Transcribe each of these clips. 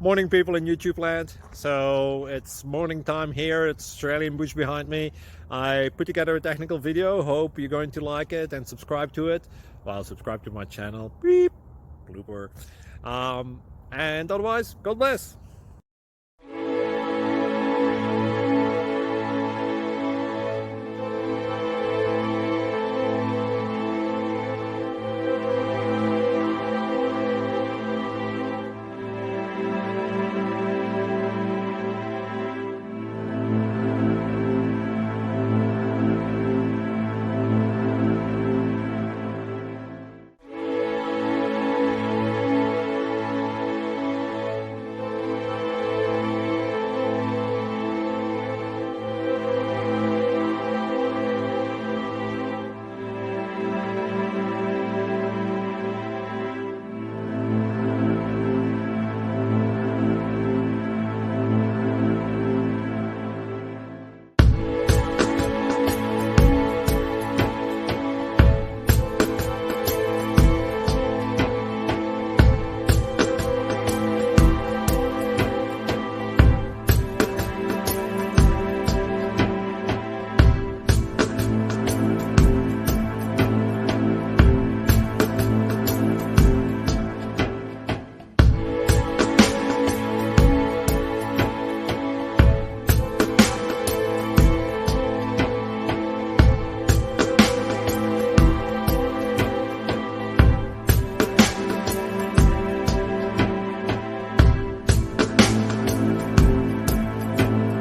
Morning, people in YouTube land. So it's morning time here. It's Australian bush behind me. I put together a technical video. Hope you're going to like it and subscribe to it. Well, subscribe to my channel. Beep. Blooper. And otherwise, God bless.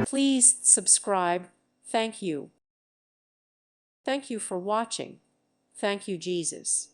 Please subscribe. Thank you. Thank you for watching. Thank you, Jesus.